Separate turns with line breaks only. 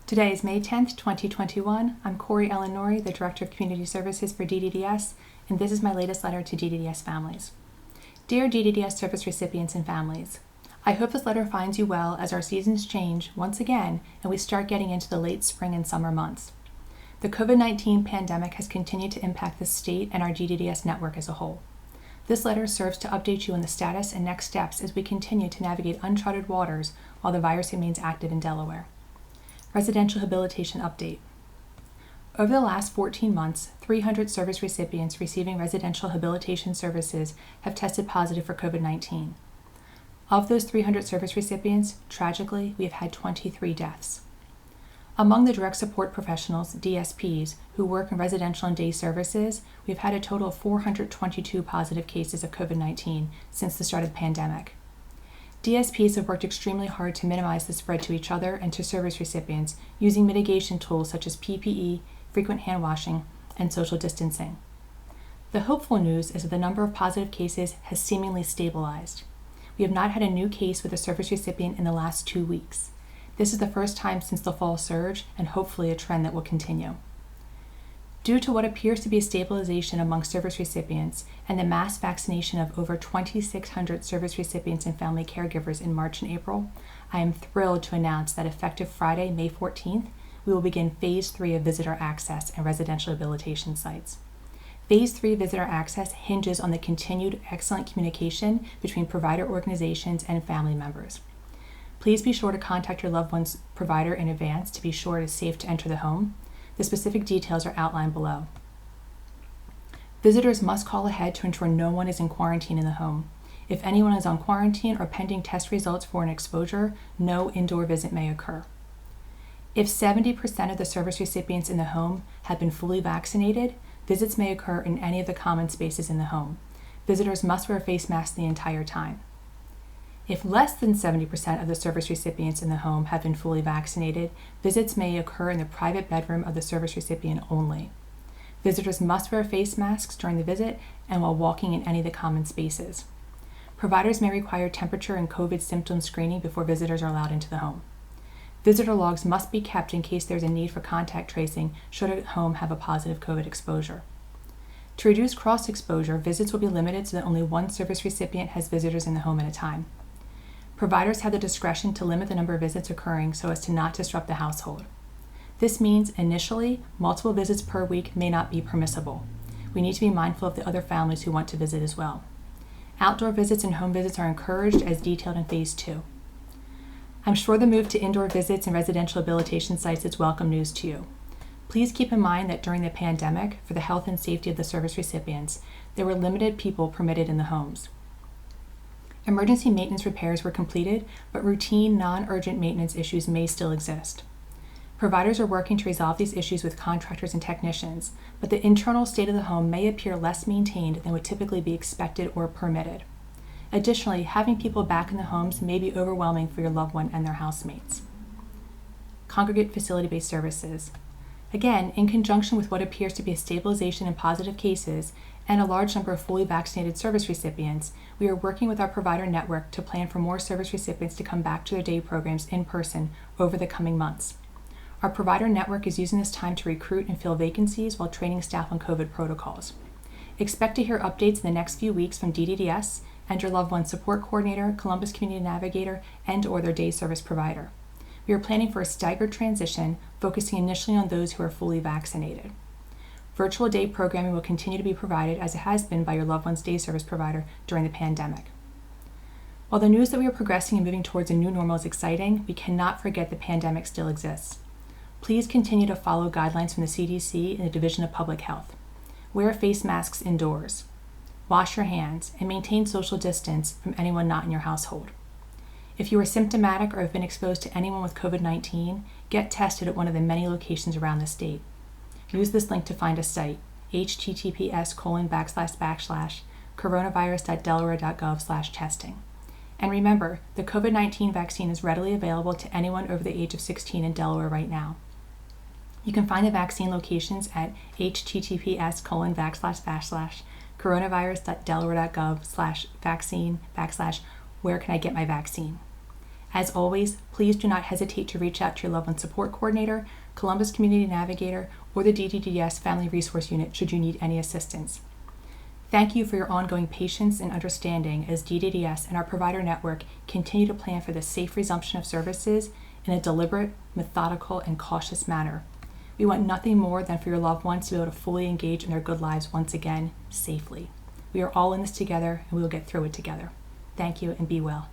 Today is May 10th, 2021. I'm Cory Ellen Nourie, the Director of Community Services for DDDS, and this is my latest letter to DDDS families. Dear DDDS service recipients and families, I hope this letter finds you well as our seasons change once again and we start getting into the late spring and summer months. The COVID-19 pandemic has continued to impact the state and our DDDS network as a whole. This letter serves to update you on the status and next steps as we continue to navigate uncharted waters while the virus remains active in Delaware. Residential Habilitation Update. Over the last 14 months, 300 service recipients receiving residential habilitation services have tested positive for COVID-19. Of those 300 service recipients, tragically, we have had 23 deaths. Among the direct support professionals, DSPs, who work in residential and day services, we've had a total of 422 positive cases of COVID-19 since the start of the pandemic. DSPs have worked extremely hard to minimize the spread to each other and to service recipients using mitigation tools such as PPE, frequent hand washing, and social distancing. The hopeful news is that the number of positive cases has seemingly stabilized. We have not had a new case with a service recipient in the last 2 weeks. This is the first time since the fall surge and hopefully a trend that will continue. Due to what appears to be a stabilization among service recipients and the mass vaccination of over 2,600 service recipients and family caregivers in March and April, I am thrilled to announce that effective Friday, May 14th, we will begin Phase 3 of visitor access and residential habilitation sites. Phase 3 visitor access hinges on the continued excellent communication between provider organizations and family members. Please be sure to contact your loved one's provider in advance to be sure it is safe to enter the home. The specific details are outlined below. Visitors must call ahead to ensure no one is in quarantine in the home. If anyone is on quarantine or pending test results for an exposure, no indoor visit may occur. If 70% of the service recipients in the home have been fully vaccinated, visits may occur in any of the common spaces in the home. Visitors must wear face masks the entire time. If less than 70% of the service recipients in the home have been fully vaccinated, visits may occur in the private bedroom of the service recipient only. Visitors must wear face masks during the visit and while walking in any of the common spaces. Providers may require temperature and COVID symptom screening before visitors are allowed into the home. Visitor logs must be kept in case there is a need for contact tracing should a home have a positive COVID exposure. To reduce cross-exposure, visits will be limited so that only one service recipient has visitors in the home at a time. Providers have the discretion to limit the number of visits occurring so as to not disrupt the household. This means, initially, multiple visits per week may not be permissible. We need to be mindful of the other families who want to visit as well. Outdoor visits and home visits are encouraged as detailed in Phase 2. I'm sure the move to indoor visits and residential habilitation sites is welcome news to you. Please keep in mind that during the pandemic, for the health and safety of the service recipients, there were limited people permitted in the homes. Emergency maintenance repairs were completed, but routine, non-urgent maintenance issues may still exist. Providers are working to resolve these issues with contractors and technicians, but the internal state of the home may appear less maintained than would typically be expected or permitted. Additionally, having people back in the homes may be overwhelming for your loved one and their housemates. Congregate facility-based services. Again, in conjunction with what appears to be a stabilization in positive cases and a large number of fully vaccinated service recipients, we are working with our provider network to plan for more service recipients to come back to their day programs in person over the coming months. Our provider network is using this time to recruit and fill vacancies while training staff on COVID protocols. Expect to hear updates in the next few weeks from DDDS and your loved one's support coordinator, Columbus Community Navigator, and/or their day service provider. We are planning for a staggered transition, focusing initially on those who are fully vaccinated. Virtual day programming will continue to be provided as it has been by your loved one's day service provider during the pandemic. While the news that we are progressing and moving towards a new normal is exciting, we cannot forget the pandemic still exists. Please continue to follow guidelines from the CDC and the Division of Public Health. Wear face masks indoors. Wash your hands and maintain social distance from anyone not in your household. If you are symptomatic or have been exposed to anyone with COVID-19, get tested at one of the many locations around the state. Use this link to find a site, https://coronavirus.delaware.gov/testing. And remember, the COVID-19 vaccine is readily available to anyone over the age of 16 in Delaware right now. You can find the vaccine locations at https://coronavirus.delaware.gov/vaccine/where can I get my vaccine. As always, please do not hesitate to reach out to your Loved One Support Coordinator, Columbus Community Navigator, or the DDDS Family Resource Unit should you need any assistance. Thank you for your ongoing patience and understanding as DDDS and our provider network continue to plan for the safe resumption of services in a deliberate, methodical, and cautious manner. We want nothing more than for your loved ones to be able to fully engage in their good lives once again, safely. We are all in this together, and we will get through it together. Thank you, and be well.